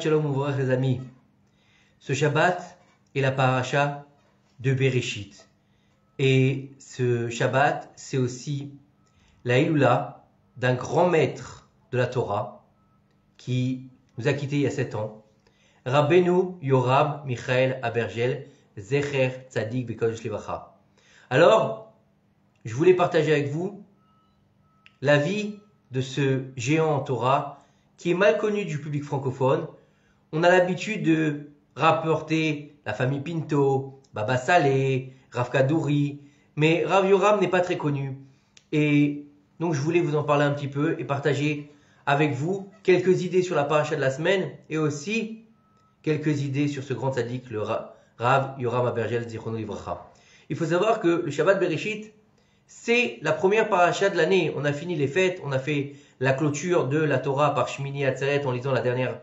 Shalom Ouvrir les amis, ce Shabbat est la paracha de Bereshit et ce Shabbat c'est aussi la Hiloula d'un grand maître de la Torah qui nous a quittés il y a 7 ans, Rabbeinu Yoram Michael Abergel Zecher Tzadik Bekodesh Levacha. Alors, je voulais partager avec vous la vie de ce géant en Torah qui est mal connu du public francophone. On a l'habitude de rapporter la famille Pinto, Baba Saleh, Rav Kadouri, mais Rav Yoram n'est pas très connu. Et donc je voulais vous en parler un petit peu et partager avec vous quelques idées sur la paracha de la semaine et aussi quelques idées sur ce grand tzaddik, le Rav Yoram Abergel Zichrono Livracha. Il faut savoir que le Shabbat Bereshit, c'est la première paracha de l'année. On a fini les fêtes, on a fait la clôture de la Torah par Shmini Atzeret en lisant la dernière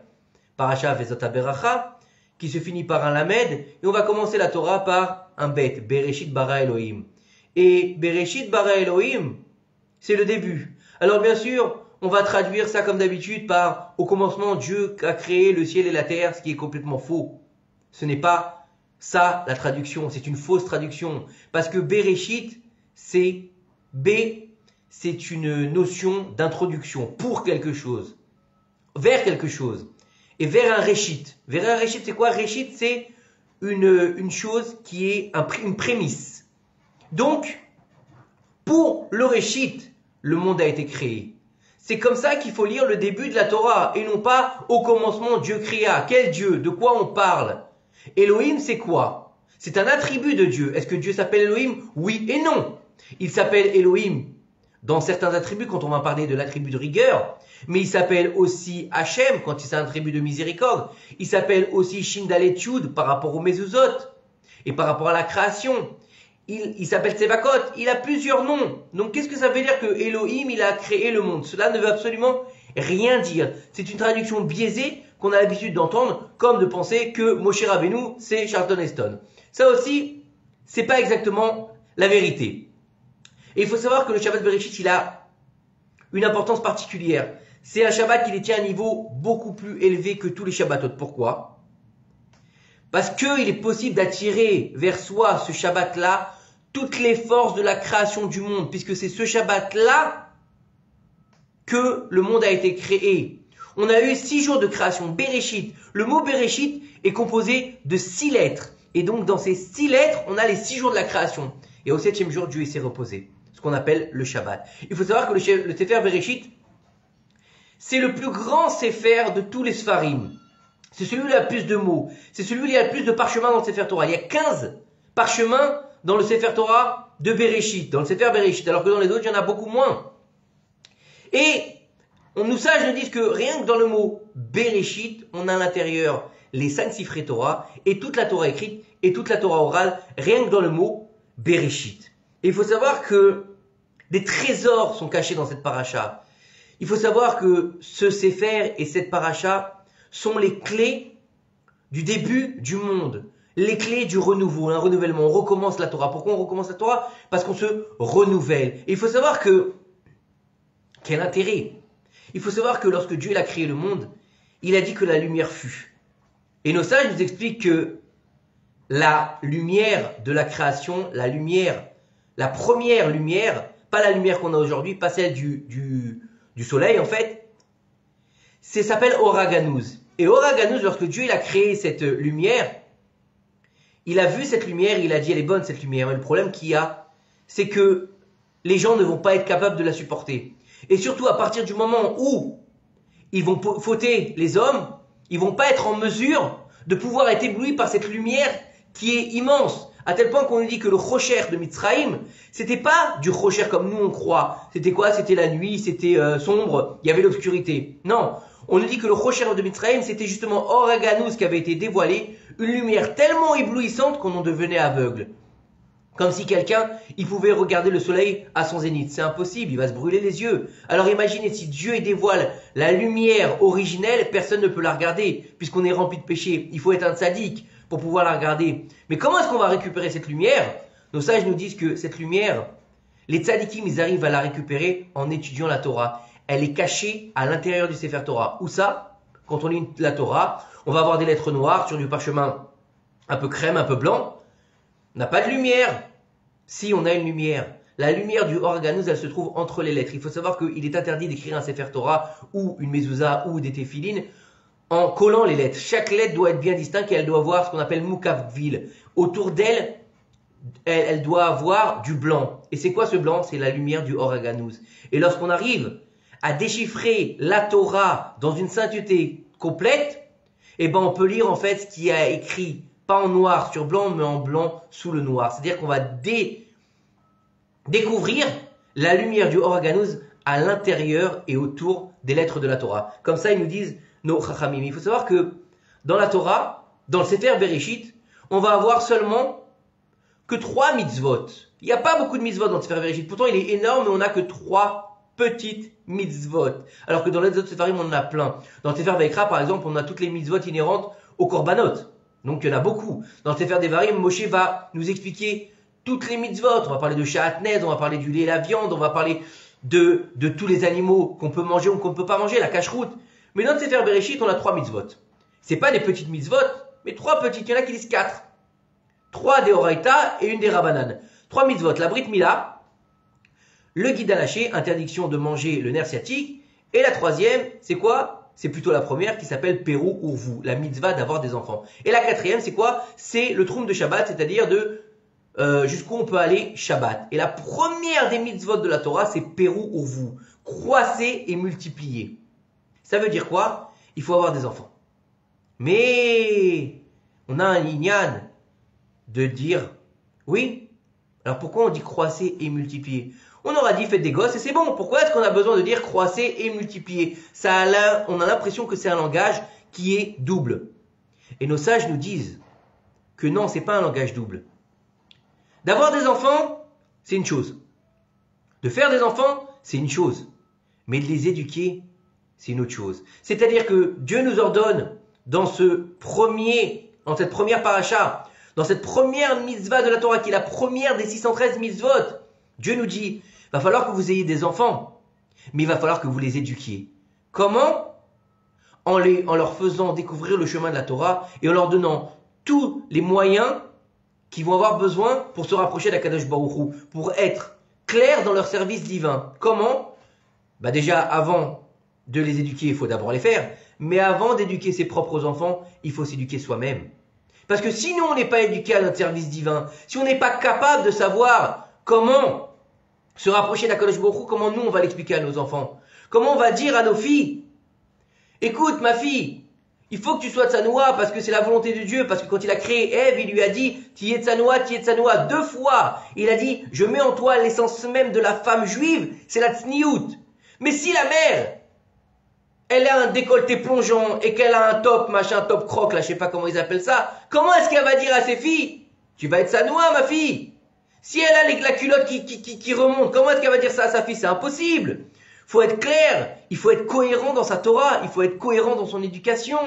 paracha Vezot HaBeracha, qui se finit par un Lamed, et on va commencer la Torah par un Bet, Bereshit bara Elohim. Et Bereshit bara Elohim, c'est le début. Alors bien sûr, on va traduire ça comme d'habitude par au commencement Dieu a créé le ciel et la terre, ce qui est complètement faux. Ce n'est pas ça la traduction, c'est une fausse traduction. Parce que Bereshit, c'est une notion d'introduction pour quelque chose, vers quelque chose. Et vers un réchit. Vers un réchit, c'est quoi? Réchit, c'est une chose qui est une prémisse. Donc, pour le réchit, le monde a été créé. C'est comme ça qu'il faut lire le début de la Torah, et non pas au commencement Dieu créa. Quel Dieu? De quoi on parle? Elohim, c'est quoi? C'est un attribut de Dieu. Est-ce que Dieu s'appelle Elohim? Oui et non. Il s'appelle Elohim dans certains attributs, quand on va parler de l'attribut de rigueur, mais il s'appelle aussi Hachem, quand c'est un attribut de miséricorde. Il s'appelle aussi Shindalet Yud par rapport au Mezuzot, et par rapport à la création. Il s'appelle Tsevakot, il a plusieurs noms. Donc qu'est-ce que ça veut dire que Elohim, il a créé le monde? Cela ne veut absolument rien dire. C'est une traduction biaisée qu'on a l'habitude d'entendre, comme de penser que Moshe Rabbeinu, c'est Charlton Heston. Ça aussi, c'est pas exactement la vérité. Et il faut savoir que le Shabbat Bereshit, il a une importance particulière. C'est un Shabbat qui détient un niveau beaucoup plus élevé que tous les Shabbatot. Pourquoi? Parce qu'il est possible d'attirer vers soi ce Shabbat-là toutes les forces de la création du monde, puisque c'est ce Shabbat-là que le monde a été créé. On a eu 6 jours de création, Bereshit. Le mot Bereshit est composé de 6 lettres. Et donc dans ces 6 lettres, on a les 6 jours de la création. Et au 7e jour, Dieu s'est reposé. Ce qu'on appelle le Shabbat. Il faut savoir que le Sefer Bereshit, c'est le plus grand Sefer de tous les Sfarim. C'est celui où il y a le plus de mots. C'est celui où il y a le plus de parchemins dans le Sefer Torah. Il y a 15 parchemins dans le Sefer Torah de Bereshit, dans le Sefer Bereshit, alors que dans les autres, il y en a beaucoup moins. Et nos sages nous disent que rien que dans le mot Bereshit, on a à l'intérieur les 5 Sifrei Torah et toute la Torah écrite et toute la Torah orale, rien que dans le mot Bereshit. Et il faut savoir que des trésors sont cachés dans cette paracha. Il faut savoir que ce Sefer et cette paracha sont les clés du début du monde. Les clés du renouveau, un renouvellement. On recommence la Torah. Pourquoi on recommence la Torah? Parce qu'on se renouvelle. Et il faut savoir quel intérêt? Il faut savoir que lorsque Dieu a créé le monde, il a dit que la lumière fut. Et nos sages nous expliquent que la lumière de la création, la lumière, la première lumière, pas la lumière qu'on a aujourd'hui, pas celle du soleil en fait, ça s'appelle Oraganuz. Et Oraganuz, lorsque Dieu il a créé cette lumière, il a vu cette lumière, il a dit elle est bonne cette lumière. Mais le problème qu'il y a, c'est que les gens ne vont pas être capables de la supporter. Et surtout à partir du moment où ils vont fauter les hommes, ils vont pas être en mesure de pouvoir être éblouis par cette lumière qui est immense. À tel point qu'on nous dit que le Rocher de Mitzrayim, c'était pas du Rocher comme nous on croit. C'était quoi? C'était la nuit, c'était sombre, il y avait l'obscurité. Non, on nous dit que le Rocher de Mitzrayim, c'était justement Oraganuz qui avait été dévoilé, une lumière tellement éblouissante qu'on en devenait aveugle. Comme si quelqu'un, il pouvait regarder le soleil à son zénith. C'est impossible, il va se brûler les yeux. Alors imaginez, si Dieu y dévoile la lumière originelle, personne ne peut la regarder, puisqu'on est rempli de péché. Il faut être un tzaddik pour pouvoir la regarder. Mais comment est-ce qu'on va récupérer cette lumière? Nos sages nous disent que cette lumière, les tzaddikim, ils arrivent à la récupérer en étudiant la Torah. Elle est cachée à l'intérieur du Sefer Torah. Où ça? quand on lit la Torah, on va avoir des lettres noires sur du parchemin un peu crème, un peu blanc. On n'a pas de lumière. Si, on a une lumière. La lumière du Organouz, elle se trouve entre les lettres. Il faut savoir qu'il est interdit d'écrire un Sefer Torah ou une mezouza ou des téphilines en collant les lettres. Chaque lettre doit être bien distincte et elle doit avoir ce qu'on appelle moukavvil. Autour d'elle, elle doit avoir du blanc. Et c'est quoi ce blanc? C'est la lumière du Organouz. Et lorsqu'on arrive à déchiffrer la Torah dans une sainteté complète, eh ben on peut lire en fait ce qui est écrit, pas en noir sur blanc, mais en blanc sous le noir. C'est-à-dire qu'on va découvrir la lumière du Organouz à l'intérieur et autour des lettres de la Torah. Comme ça, ils nous disent nos chachamim. Il faut savoir que dans la Torah, dans le Sefer Bereshit, on va avoir seulement que 3 mitzvot. Il n'y a pas beaucoup de mitzvot dans le Sefer Bereshit. Pourtant, il est énorme, mais on n'a que 3 petites mitzvot. Alors que dans les autres Sefarim, on en a plein. Dans le Sefer Vaikra, par exemple, on a toutes les mitzvot inhérentes au korbanot. Donc, il y en a beaucoup. Dans le Sefer Devarim, Moshe va nous expliquer toutes les mitzvot. On va parler de Sha'atnez, on va parler du lait et la viande, on va parler de tous les animaux qu'on peut manger ou qu'on ne peut pas manger, la cache-route. Mais dans le Sefer Bereshit, on a 3 mitzvot. C'est pas des petites mitzvot, mais 3 petites. Il y en a qui disent 4. 3 des Horaïta et une des Rabbanan. 3 mitzvot, la Brit Mila, le guide à lâcher, interdiction de manger le nerf sciatique. Et la 3e, c'est quoi? C'est plutôt la première qui s'appelle Perou Urvu, la mitzvah d'avoir des enfants. Et la 4e, c'est quoi? C'est le troum de Shabbat, c'est-à-dire de jusqu'où on peut aller Shabbat. Et la première des mitzvot de la Torah, c'est Perou Urvu, croisser et multiplier. Ça veut dire quoi? Il faut avoir des enfants. Mais on a un lignan de dire, oui, alors pourquoi on dit croisser et multiplier? On aura dit faites des gosses et c'est bon. Pourquoi est-ce qu'on a besoin de dire croisser et multiplier? On a l'impression que c'est un langage qui est double. Et nos sages nous disent que non, c'est pas un langage double. D'avoir des enfants, c'est une chose. De faire des enfants, c'est une chose. Mais de les éduquer, c'est une autre chose. C'est-à-dire que Dieu nous ordonne dans cette première paracha, dans cette première mitzvah de la Torah, qui est la première des 613 mitzvot, Dieu nous dit, il va falloir que vous ayez des enfants, mais il va falloir que vous les éduquiez. Comment? En leur faisant découvrir le chemin de la Torah et en leur donnant tous les moyens qu'ils vont avoir besoin pour se rapprocher d'Akadosh Baruch Hu, pour être clairs dans leur service divin. Comment? Déjà, avant de les éduquer, il faut d'abord les faire, mais avant d'éduquer ses propres enfants, il faut s'éduquer soi-même. Parce que si nous, on n'est pas éduqués à notre service divin, si on n'est pas capable de savoir comment se rapprocher d'Akadosh Baruch Hu, comment nous, on va l'expliquer à nos enfants? Comment on va dire à nos filles, écoute ma fille, il faut que tu sois tsanoua parce que c'est la volonté de Dieu, parce que quand il a créé Ève, il lui a dit, tiye tsanoua, 2 fois. Il a dit, je mets en toi l'essence même de la femme juive, c'est la tsniout. Mais si la mère, elle a un décolleté plongeant et qu'elle a un top croc, là, je sais pas comment ils appellent ça, comment est-ce qu'elle va dire à ses filles, tu vas être tsanoua ma fille? Si elle a la culotte qui remonte, comment est-ce qu'elle va dire ça à sa fille? C'est impossible. Il faut être clair, il faut être cohérent dans sa Torah, il faut être cohérent dans son éducation.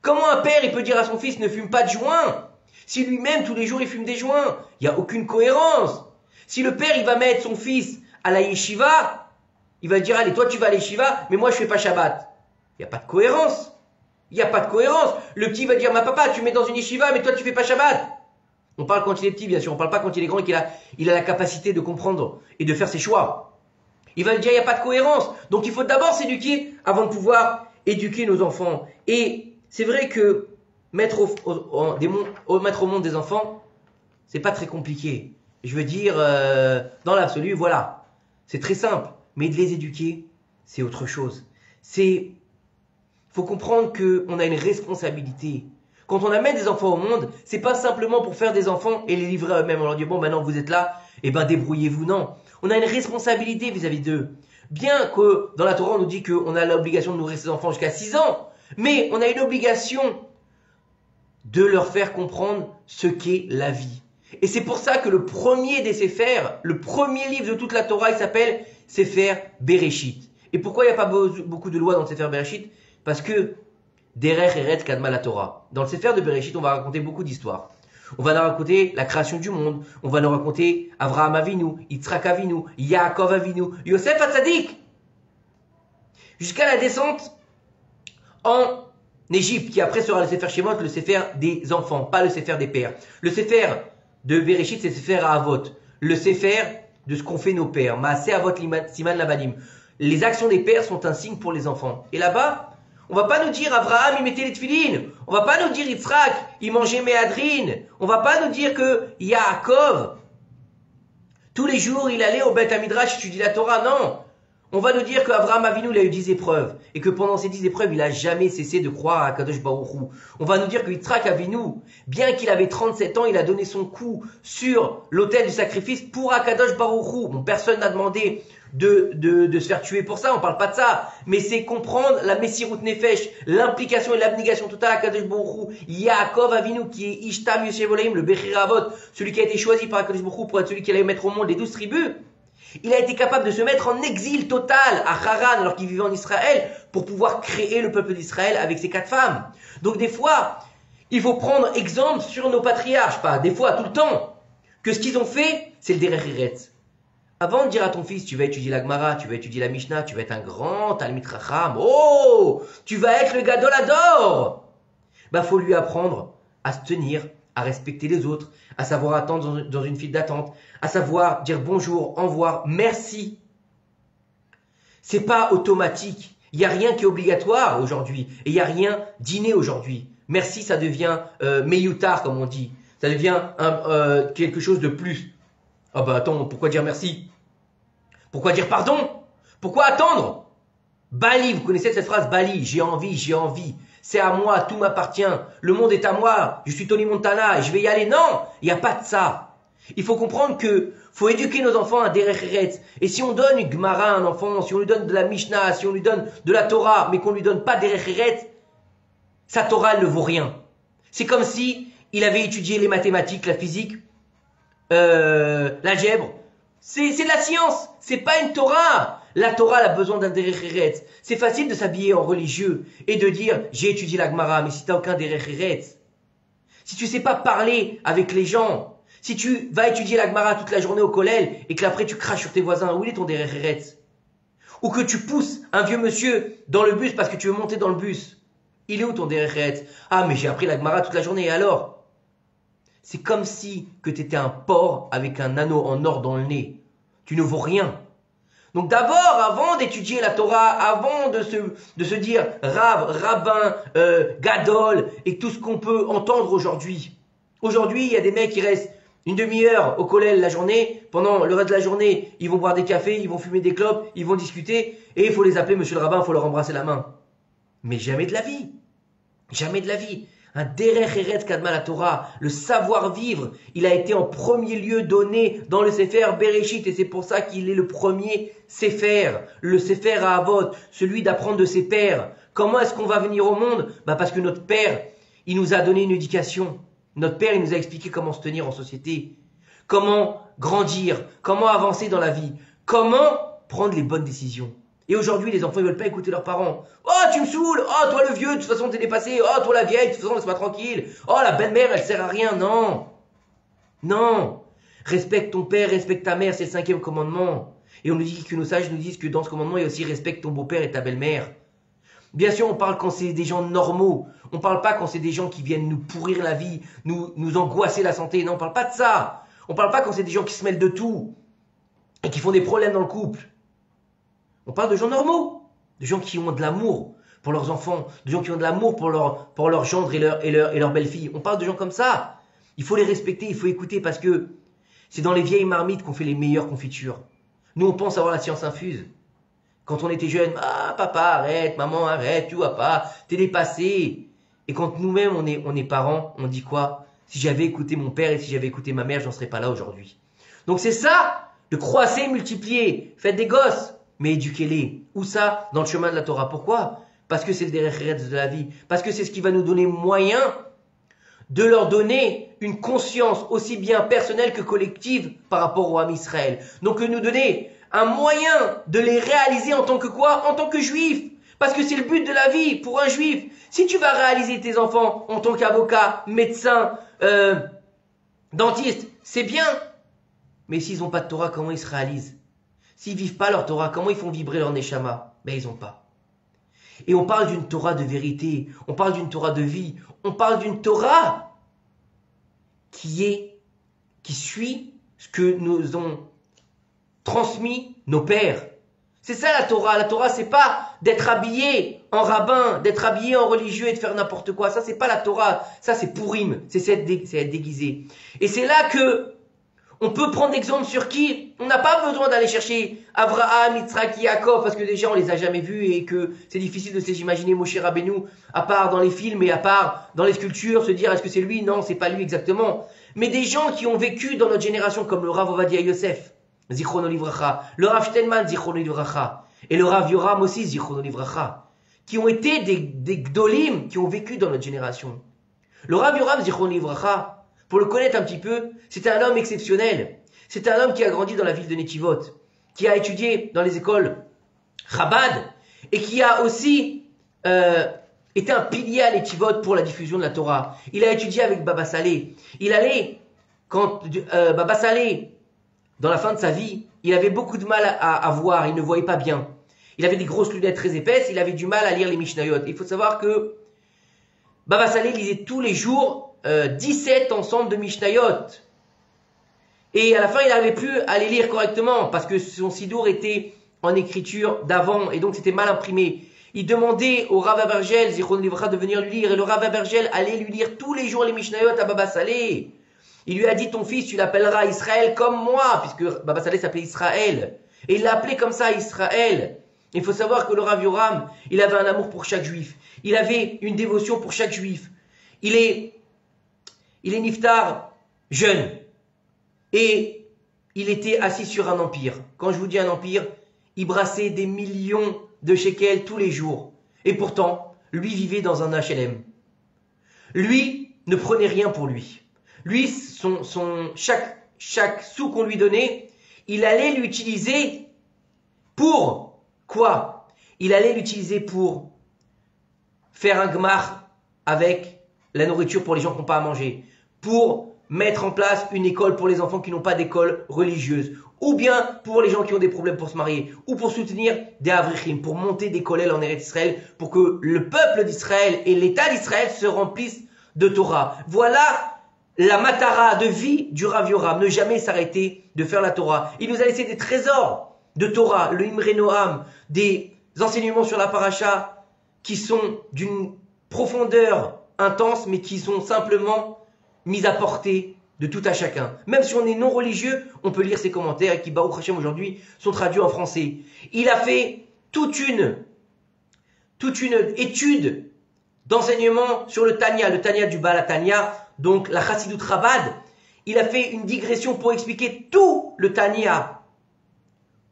Comment un père il peut dire à son fils ne fume pas de joint si lui-même tous les jours il fume des joints? Il n'y a aucune cohérence. Si le père il va mettre son fils à la yeshiva, il va dire allez toi tu vas à la yeshiva mais moi je fais pas Shabbat. Il n'y a pas de cohérence. Il n'y a pas de cohérence. Le petit va dire ma papa tu mets dans une yeshiva mais toi tu fais pas Shabbat. On parle quand il est petit bien sûr, on parle pas quand il est grand et qu'il a la capacité de comprendre et de faire ses choix. Il va lui dire, il n'y a pas de cohérence. Donc il faut d'abord s'éduquer avant de pouvoir éduquer nos enfants. Et c'est vrai que mettre au monde des enfants, c'est pas très compliqué. Je veux dire, dans l'absolu, voilà. C'est très simple. Mais de les éduquer, c'est autre chose. Faut comprendre qu'on a une responsabilité. Quand on amène des enfants au monde, c'est pas simplement pour faire des enfants et les livrer à eux-mêmes. On leur dit, bon, maintenant vous êtes là, débrouillez-vous. Non. On a une responsabilité vis-à-vis d'eux. Bien que dans la Torah on nous dit qu'on a l'obligation de nourrir ses enfants jusqu'à 6 ans, mais on a une obligation de leur faire comprendre ce qu'est la vie. Et c'est pour ça que le premier des Sefer, le premier livre de toute la Torah, il s'appelle Sefer Bereshit. Et pourquoi il n'y a pas beaucoup de lois dans le Sefer Bereshit? Parce que Derech Eretz Kadma la Torah. Dans le Sefer de Bereshit, on va raconter beaucoup d'histoires. On va nous raconter la création du monde. On va nous raconter Avraham Avinu, Yitzhak Avinu, Yaakov Avinu, Yosef Hatzadik. Jusqu'à la descente en Égypte, qui après sera le Sefer Shemot, le Sefer des enfants, pas le Sefer des pères. Le Sefer de Bereshit, c'est le Sefer à Avot. Le Sefer de ce qu'ont fait nos pères. Maaseh Avot Siman Labanim. Les actions des pères sont un signe pour les enfants. Et là-bas, on va pas nous dire Abraham, il mettait les tefilines. On va pas nous dire Yitzhak, il mangeait méadrine. On va pas nous dire que Yaakov, tous les jours, il allait au Beth Hamidrash étudier la Torah. Non. On va nous dire qu'Abraham Avinu, il a eu 10 épreuves. Et que pendant ces 10 épreuves, il a jamais cessé de croire à Kadosh Baruch Hu. On va nous dire que Yitzhak Avinu, bien qu'il avait 37 ans, il a donné son coup sur l'autel du sacrifice pour Akadosh Baruch Hu. Bon, personne n'a demandé de se faire tuer pour ça, on parle pas de ça. Mais c'est comprendre la Messirut Nefesh, l'implication et l'abnégation totale à Kadosh Baruch Hu. Yaakov Avinu, qui est Ishtam Yosef Elohim, le Bechir Avot, celui qui a été choisi par Kadosh Baruch Hu pour être celui qui allait mettre au monde les 12 tribus. Il a été capable de se mettre en exil total à Haran alors qu'il vivait en Israël pour pouvoir créer le peuple d'Israël avec ses 4 femmes. Donc des fois, il faut prendre exemple sur nos patriarches, pas des fois, tout le temps, que ce qu'ils ont fait, c'est le Derech Eretz. Avant de dire à ton fils, tu vas étudier la Gemara, tu vas étudier la Mishnah, tu vas être un grand Talmid Chacham, oh, tu vas être le Gadol Hador. Faut lui apprendre à se tenir, à respecter les autres, à savoir attendre dans une file d'attente, à savoir dire bonjour, au revoir, merci. C'est pas automatique. Il n'y a rien qui est obligatoire aujourd'hui. Et il n'y a rien d'inné aujourd'hui. Merci, ça devient meyutar, comme on dit. Ça devient quelque chose de plus. Ah attends, pourquoi dire merci? Pourquoi dire pardon? Pourquoi attendre? Bali, vous connaissez cette phrase Bali, j'ai envie, j'ai envie. C'est à moi, tout m'appartient. Le monde est à moi. Je suis Tony Montana et je vais y aller. Non, il n'y a pas de ça. Il faut comprendre que faut éduquer nos enfants à Derech Eretz. Et si on donne une Gemara à un enfant, si on lui donne de la Mishnah, si on lui donne de la Torah, mais qu'on lui donne pas Derech Eretz, sa Torah elle ne vaut rien. C'est comme si il avait étudié les mathématiques, la physique, l'algèbre. C'est de la science. C'est pas une Torah. La Torah elle a besoin d'un Derech Eretz. C'est facile de s'habiller en religieux et de dire j'ai étudié la Gemara, mais si t'as aucun Derech Eretz, si tu sais pas parler avec les gens, si tu vas étudier la Gemara toute la journée au kollel et que après tu craches sur tes voisins, où est ton Derech Eretz? Ou que tu pousses un vieux monsieur dans le bus parce que tu veux monter dans le bus, il est où ton Derech Eretz? Ah mais j'ai appris la Gemara toute la journée, et alors? C'est comme si que tu étais un porc avec un anneau en or dans le nez. Tu ne vaux rien. Donc d'abord, avant d'étudier la Torah, avant de se dire Rav, rabbin, gadol et tout ce qu'on peut entendre aujourd'hui. Aujourd'hui, il y a des mecs qui restent une demi-heure au kollel la journée. Pendant le reste de la journée, ils vont boire des cafés, ils vont fumer des clopes, ils vont discuter. Et il faut les appeler monsieur le rabbin, il faut leur embrasser la main. Mais jamais de la vie. Jamais de la vie. Un Derech Eretz Kadma la Torah, le savoir-vivre, il a été en premier lieu donné dans le Sefer Bereshit et c'est pour ça qu'il est le premier Sefer, le Sefer à Avot, celui d'apprendre de ses pères. Comment est-ce qu'on va venir au monde? Parce que notre père, il nous a donné une éducation. Notre père, il nous a expliqué comment se tenir en société, comment grandir, comment avancer dans la vie, comment prendre les bonnes décisions. Et aujourd'hui, les enfants ne veulent pas écouter leurs parents. Oh, tu me saoules. Oh, toi le vieux, de toute façon, t'es dépassé. Oh, toi la vieille, de toute façon, laisse-moi tranquille. Oh, la belle-mère, elle sert à rien. Non. Non. Respecte ton père, respecte ta mère, c'est le 5e commandement. Et on nous dit que nos sages nous disent que dans ce commandement, il y a aussi respecte ton beau-père et ta belle-mère. Bien sûr, on parle quand c'est des gens normaux. On parle pas quand c'est des gens qui viennent nous pourrir la vie, nous angoisser la santé. Non, on parle pas de ça. On parle pas quand c'est des gens qui se mêlent de tout et qui font des problèmes dans le couple. On parle de gens normaux, de gens qui ont de l'amour pour leurs enfants, de gens qui ont de l'amour pour leur gendre et leur belle-fille. On parle de gens comme ça. Il faut les respecter, il faut écouter parce que c'est dans les vieilles marmites qu'on fait les meilleures confitures. Nous, on pense avoir la science infuse. Quand on était jeune, ah papa arrête, maman arrête, tu vois pas, t'es dépassé. Et quand nous-mêmes on est parents, on dit quoi? Si j'avais écouté mon père et si j'avais écouté ma mère, j'en serais pas là aujourd'hui. Donc c'est ça, de croisser, multiplier, faites des gosses. Mais éduquez-les. Où ça? Dans le chemin de la Torah. Pourquoi? Parce que c'est le Derech Eretz de la vie. Parce que c'est ce qui va nous donner moyen de leur donner une conscience aussi bien personnelle que collective par rapport au Ham Israël. Donc nous donner un moyen de les réaliser en tant que quoi? En tant que juif. Parce que c'est le but de la vie pour un juif. Si tu vas réaliser tes enfants en tant qu'avocat, médecin, dentiste, c'est bien. Mais s'ils n'ont pas de Torah, comment ils se réalisent? S'ils vivent pas leur Torah, comment ils font vibrer leur Neshama? Ben ils ont pas. Et on parle d'une Torah de vérité, on parle d'une Torah de vie, on parle d'une Torah qui suit ce que nous ont transmis nos pères. C'est ça la Torah. La Torah, c'est pas d'être habillé en rabbin, d'être habillé en religieux et de faire n'importe quoi. Ça, c'est pas la Torah. Ça, c'est Pourim. C'est être déguisé. Et c'est là que on peut prendre exemple sur qui on n'a pas besoin d'aller chercher Abraham, Yitzhak, Yaakov, parce que déjà on les a jamais vus et que c'est difficile de se les imaginer Moshe Rabbeinu, à part dans les films et à part dans les sculptures, se dire est-ce que c'est lui? Non, c'est pas lui exactement. Mais des gens qui ont vécu dans notre génération, comme le Rav Ovadia Yosef, Zichrono Livracha, le Rav Steinman, Zichrono Livracha, et le Rav Yoram aussi, Zichrono Livracha, qui ont été des gdolim qui ont vécu dans notre génération. Le Rav Yoram, Zichrono Livracha, pour le connaître un petit peu, c'était un homme exceptionnel. C'était un homme qui a grandi dans la ville de Netivot, qui a étudié dans les écoles Chabad, et qui a aussi été un pilier à Netivot pour la diffusion de la Torah. Il a étudié avec Baba Saleh. Il allait, quand Baba Saleh, dans la fin de sa vie, il avait beaucoup de mal à voir, il ne voyait pas bien. Il avait des grosses lunettes très épaisses, il avait du mal à lire les Mishnayot. Il faut savoir que Baba Saleh lisait tous les jours 17 ensembles de Mishnayot. Et à la fin, il n'arrivait plus à les lire correctement parce que son sidour était en écriture d'avant et donc c'était mal imprimé. Il demandait au Rav Abergel, Zichrono Livracha, de venir lui lire et le Rav Abergel allait lui lire tous les jours les Mishnayot à Baba Saleh. Il lui a dit, ton fils, tu l'appelleras Israël comme moi, puisque Baba Saleh s'appelait Israël. Et il l'appelait comme ça, Israël. Il faut savoir que le Rav Yoram, il avait un amour pour chaque juif. Il avait une dévotion pour chaque juif. Il est niftar, jeune. Et il était assis sur un empire. Quand je vous dis un empire, il brassait des millions de shekels tous les jours. Et pourtant, lui vivait dans un HLM. Lui ne prenait rien pour lui. Lui, chaque sou qu'on lui donnait, il allait l'utiliser pour quoi? Il allait l'utiliser pour faire un gmar avec la nourriture pour les gens qui n'ont pas à manger, pour mettre en place une école pour les enfants qui n'ont pas d'école religieuse, ou bien pour les gens qui ont des problèmes pour se marier, ou pour soutenir des avrichim, pour monter des kollels en Eretz Israël, pour que le peuple d'Israël et l'État d'Israël se remplissent de Torah. Voilà la matara de vie du Rav Yoram, ne jamais s'arrêter de faire la Torah. Il nous a laissé des trésors de Torah, le Imre Noam, des enseignements sur la paracha qui sont d'une profondeur intense, mais qui sont simplement mis à portée de tout à chacun. Même si on est non religieux, on peut lire ses commentaires qui, Baruch Hashem, aujourd'hui, sont traduits en français. Il a fait toute une étude d'enseignement sur le Tanya du Baal Tanya, donc la Chassidut Chabad. Il a fait une digression pour expliquer tout le Tanya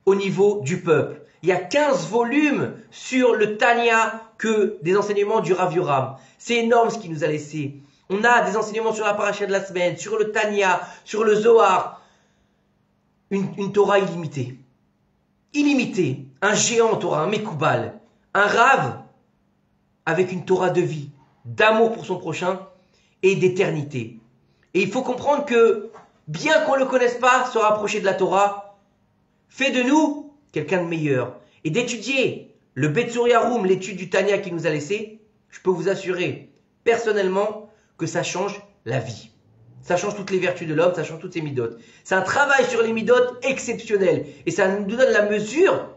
au niveau du peuple. Il y a 15 volumes sur le Tanya que des enseignements du Rav Yoram. C'est énorme ce qu'il nous a laissé. On a des enseignements sur la paracha de la semaine, sur le Tanya, sur le Zohar. Une Torah illimitée. Illimitée. Un géant Torah, un Mekoubal. Un Rav avec une Torah de vie, d'amour pour son prochain et d'éternité. Et il faut comprendre que, bien qu'on ne le connaisse pas, se rapprocher de la Torah fait de nous quelqu'un de meilleur. Et d'étudier le Betsur Yarum, l'étude du Tanya qu'il nous a laissé, je peux vous assurer personnellement que ça change la vie. Ça change toutes les vertus de l'homme, ça change toutes ses midotes. C'est un travail sur les midotes exceptionnel. Et ça nous donne la mesure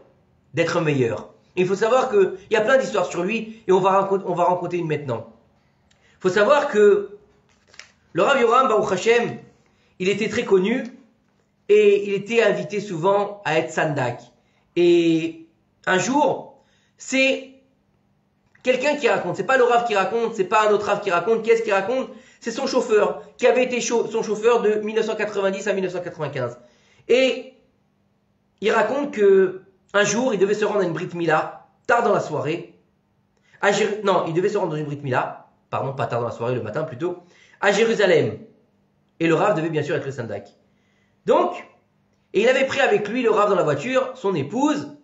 d'être meilleur. Et il faut savoir qu'il y a plein d'histoires sur lui et on va raconter une maintenant. Il faut savoir que le Rav Yoram, Baruch Hashem, il était très connu et il était invité souvent à être sandak. Et un jour, c'est quelqu'un qui raconte. C'est pas le Rav qui raconte, c'est pas un autre Rav qui raconte. Qui est-ce qui raconte? C'est son chauffeur, qui avait été son chauffeur de 1990 à 1995. Et il raconte que un jour, il devait se rendre à une Brit Mila, tard dans la soirée. Il devait se rendre dans une Brit Mila, pardon, pas tard dans la soirée, le matin plutôt, à Jérusalem. Et le Rav devait bien sûr être le Sandak. Donc, et il avait pris avec lui, le Rav dans la voiture, son épouse,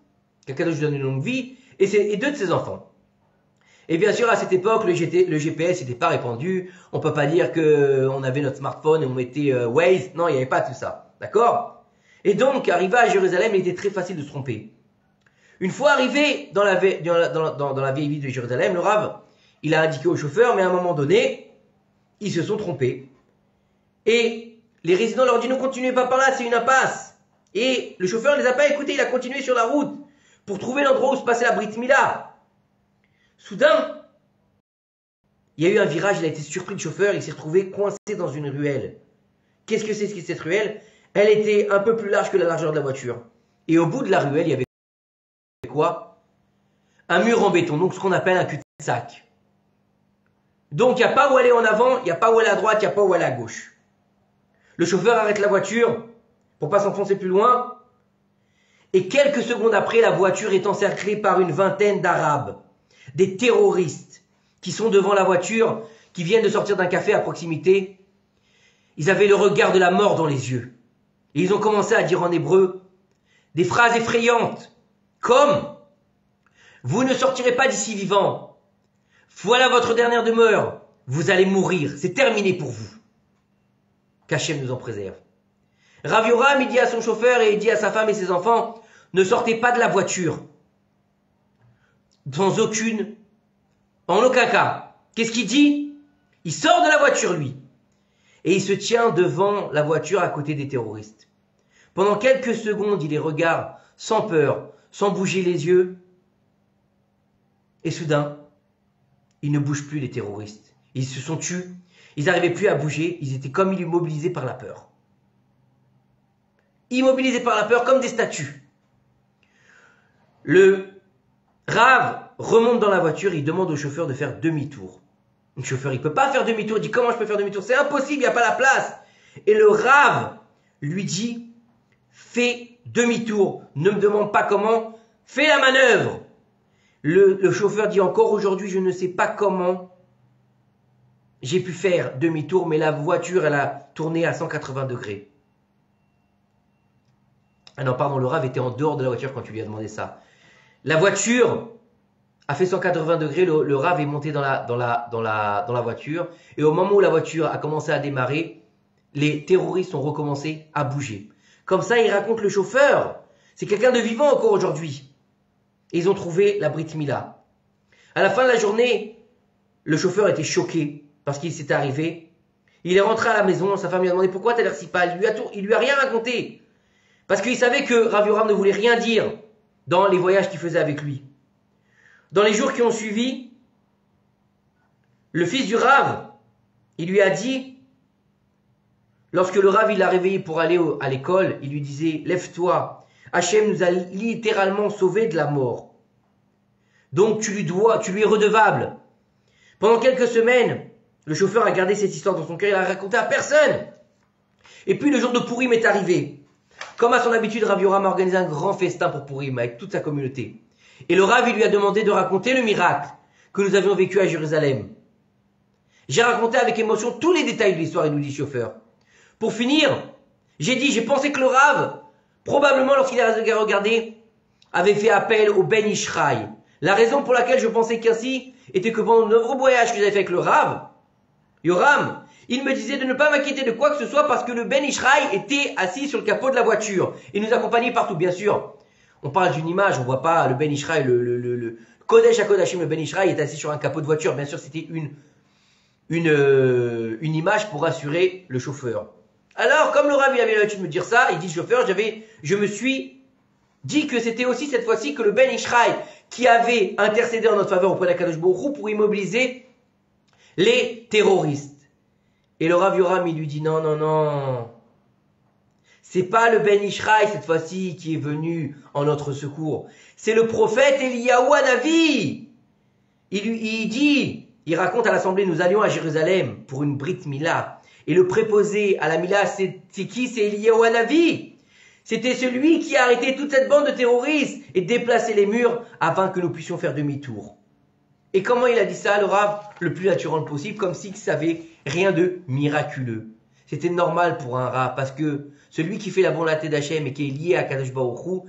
quelqu'un d'autre lui donne une longue vie, et deux de ses enfants. Et bien sûr, à cette époque, le GPS n'était pas répandu. On peut pas dire qu'on avait notre smartphone et on mettait Waze. Non, il n'y avait pas tout ça. D'accord? Et donc, arrivé à Jérusalem, il était très facile de se tromper. Une fois arrivé dans la vieille ville de Jérusalem, le Rav, il a indiqué au chauffeur, mais à un moment donné, ils se sont trompés. Et les résidents leur ont dit, ne continuez pas par là, c'est une impasse. Et le chauffeur ne les a pas écoutés, il a continué sur la route pour trouver l'endroit où se passait la Brit Mila. Soudain, il y a eu un virage, il a été surpris le chauffeur, il s'est retrouvé coincé dans une ruelle. Qu'est-ce que c'est cette ruelle? Elle était un peu plus large que la largeur de la voiture. Et au bout de la ruelle, il y avait quoi? Un mur en béton, donc ce qu'on appelle un cul-de-sac. Donc il n'y a pas où aller en avant, il n'y a pas où aller à droite, il n'y a pas où aller à gauche. Le chauffeur arrête la voiture pour pas s'enfoncer plus loin. Et quelques secondes après, la voiture est encerclée par une vingtaine d'Arabes, des terroristes, qui sont devant la voiture, qui viennent de sortir d'un café à proximité. Ils avaient le regard de la mort dans les yeux. Et ils ont commencé à dire en hébreu des phrases effrayantes, comme « Vous ne sortirez pas d'ici vivant. Voilà votre dernière demeure. Vous allez mourir. C'est terminé pour vous. » Qu'Hachem nous en préserve. Rav Yoram, il dit à son chauffeur et il dit à sa femme et ses enfants, ne sortez pas de la voiture. En aucun cas. Qu'est-ce qu'il dit? Il sort de la voiture, lui. Et il se tient devant la voiture à côté des terroristes. Pendant quelques secondes, il les regarde sans peur, sans bouger les yeux. Et soudain, ils ne bougent plus, les terroristes. Ils se sont tus. Ils n'arrivaient plus à bouger. Ils étaient comme immobilisés par la peur. Immobilisés par la peur, comme des statues. Le Rav remonte dans la voiture. Il demande au chauffeur de faire demi-tour. Le chauffeur, il ne peut pas faire demi-tour. Il dit, comment je peux faire demi-tour? C'est impossible, il n'y a pas la place. Et le Rav lui dit, fais demi-tour. Ne me demande pas comment. Fais la manœuvre. Le chauffeur dit, encore aujourd'hui, je ne sais pas comment j'ai pu faire demi-tour, mais la voiture, elle a tourné à 180 degrés. Ah non, pardon, le Rav était en dehors de la voiture quand tu lui as demandé ça. La voiture a fait 180 degrés, le Rav est monté dans la voiture, et au moment où la voiture a commencé à démarrer, les terroristes ont recommencé à bouger. Comme ça, il raconte le chauffeur. C'est quelqu'un de vivant encore aujourd'hui. Et ils ont trouvé la Brit Mila. À la fin de la journée, le chauffeur était choqué parce qu'il s'était arrivé. Il est rentré à la maison, sa femme lui a demandé pourquoi t'as l'air si pâle. Il lui a rien raconté. Parce qu'il savait que Rav Yoram ne voulait rien dire dans les voyages qu'il faisait avec lui. Dans les jours qui ont suivi, le fils du Rav, il lui a dit, lorsque le Rav il l'a réveillé pour aller à l'école, il lui disait, lève-toi, Hachem nous a littéralement sauvés de la mort. Donc tu lui es redevable. Pendant quelques semaines, le chauffeur a gardé cette histoire dans son cœur, il l'a raconté à personne. Et puis le jour de Purim est arrivé. Comme à son habitude, Rav Yoram a organisé un grand festin pour Purim avec toute sa communauté. Et le Rav il lui a demandé de raconter le miracle que nous avions vécu à Jérusalem. J'ai raconté avec émotion tous les détails de l'histoire, il nous dit le chauffeur. Pour finir, j'ai pensé que le Rav, probablement lorsqu'il a regardé, avait fait appel au Ben Ishraï. La raison pour laquelle je pensais qu'ainsi était que pendant le nombreux voyage que j'avais fait avec le Rav, Yoram, il me disait de ne pas m'inquiéter de quoi que ce soit parce que le Ben Ishraï était assis sur le capot de la voiture et nous accompagnait partout, bien sûr. On parle d'une image, on voit pas le Ben Ishraï, le Kodesh HaKodashim, le Ben Ishraï est assis sur un capot de voiture. Bien sûr, c'était une image pour rassurer le chauffeur. Alors, comme le Rav il avait l'habitude de me dire ça, il dit chauffeur, je me suis dit que c'était aussi cette fois-ci que le Ben Ishraï qui avait intercédé en notre faveur auprès d'Akadosh Baruch Hu pour immobiliser les terroristes. Et le Rav Yoram, il lui dit non. C'est pas le Ben Ishraï cette fois-ci qui est venu en notre secours. C'est le prophète Eliyahu Hanavi. Il raconte à l'assemblée, nous allions à Jérusalem pour une Brit Mila. Et le préposé à la Mila, c'est qui? C'est Eliyahu Hanavi. C'était celui qui a arrêté toute cette bande de terroristes et déplacé les murs afin que nous puissions faire demi-tour. Et comment il a dit ça, le Rav? Le plus naturel possible, comme s'il savait rien de miraculeux. C'était normal pour un Rav, parce que celui qui fait la volonté d'Hachem et qui est lié à Kadosh Baruch Hu,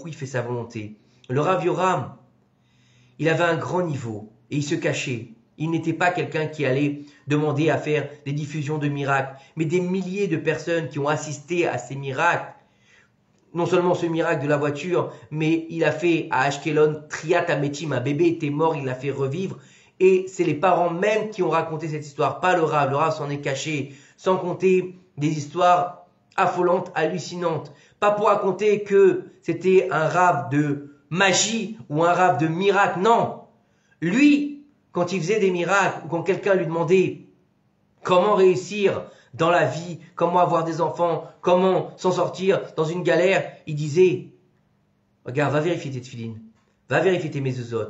il fait sa volonté. Le Rav Yoram, il avait un grand niveau et il se cachait. Il n'était pas quelqu'un qui allait demander à faire des diffusions de miracles, mais des milliers de personnes qui ont assisté à ces miracles non seulement ce miracle de la voiture, mais il a fait à Ashkelon Triat Ametim, un bébé était mort, il l'a fait revivre. Et c'est les parents même qui ont raconté cette histoire, pas le Rav. Le Rav s'en est caché, sans compter des histoires affolantes, hallucinantes. Pas pour raconter que c'était un Rav de magie ou un Rav de miracle, non. Lui, quand il faisait des miracles ou quand quelqu'un lui demandait comment réussir dans la vie, comment avoir des enfants, comment s'en sortir dans une galère, il disait, regarde, va vérifier tes tefilines, va vérifier tes mezuzot,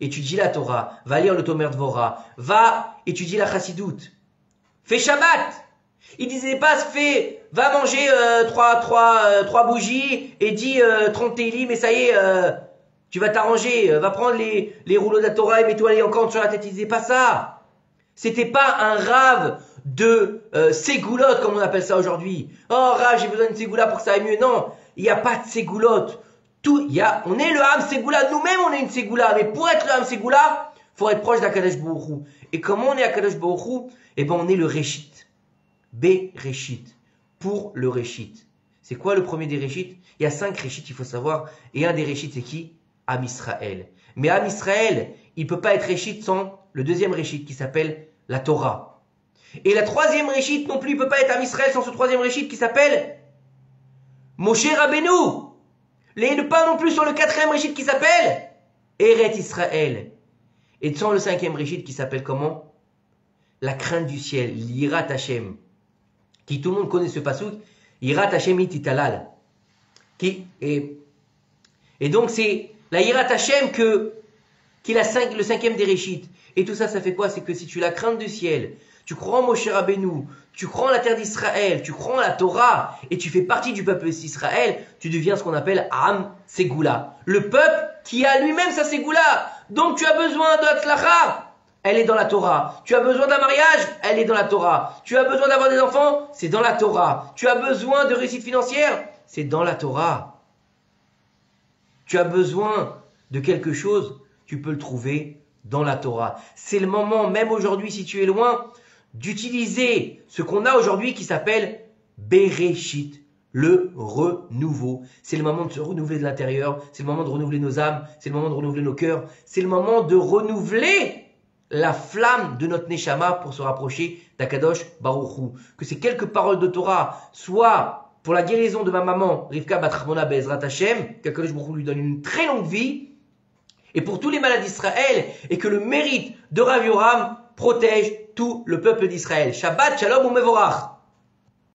étudie la Torah, va lire le Tomer Dvorah, va étudier la Chassidoute, fais Shabbat. Il disait pas, va manger trois bougies et dis 30 télim et ça y est, tu vas t'arranger, va prendre les rouleaux de la Torah et mets-toi les encore sur la tête. Il disait pas ça. C'était pas un rave de ségoulotte comme on appelle ça aujourd'hui. Oh rave, j'ai besoin d'une ségoula pour que ça aille mieux. Non, il n'y a pas de ségoulotte. On est le Ham Ségoula, nous-mêmes on est une ségoula, mais pour être le Ham Ségoula, faut être proche d'Akadosh Baruch Hu. Et comment on est Akadosh Baruch Hu? Eh ben on est le Réchit. Réchit. Pour le Réchit. C'est quoi le premier des Réchit? Il y a 5 Réchit, il faut savoir. Et un des Réchit, c'est qui? Am Israël. Mais Am Israël, il peut pas être Réchit sans le deuxième Réchit qui s'appelle la Torah. Et la troisième Réchit non plus, il peut pas être Am Israël sans ce troisième Réchit qui s'appelle Moshe Rabbeinu. Pas non plus sur le quatrième Réchit qui s'appelle Eret Israël. Et sans le cinquième Réchit qui s'appelle comment? La crainte du ciel, l'Yirat Hashem. Qui tout le monde connaît ce passouk, Yirat Hashem ititalal. Et donc c'est la Yirat Hashem qui est le cinquième des Réchit. Et tout ça, ça fait quoi? C'est que si tu as la crainte du ciel, tu crois en Moshe Rabbeinu, tu crois en la terre d'Israël, tu crois en la Torah, et tu fais partie du peuple d'Israël, tu deviens ce qu'on appelle Am Ségoula. Le peuple qui a lui-même sa Ségoula. Donc tu as besoin de Hatzlacha, elle est dans la Torah. Tu as besoin d'un mariage, elle est dans la Torah. Tu as besoin d'avoir des enfants, c'est dans la Torah. Tu as besoin de réussite financière, c'est dans la Torah. Tu as besoin de quelque chose, tu peux le trouver dans la Torah. C'est le moment, même aujourd'hui, si tu es loin, d'utiliser ce qu'on a aujourd'hui qui s'appelle Bereshit, le renouveau. C'est le moment de se renouveler de l'intérieur, c'est le moment de renouveler nos âmes, c'est le moment de renouveler nos cœurs, c'est le moment de renouveler la flamme de notre Neshama pour se rapprocher d'Akadosh Baruch Hu. Que ces quelques paroles de Torah soient pour la guérison de ma maman, Rivka Bat Ramona Be'ezrat Hashem, qu'Akadosh Baruch Hu lui donne une très longue vie, et pour tous les malades d'Israël, et que le mérite de Rav Yoram protège tout le peuple d'Israël. Shabbat Shalom ou Mevorach.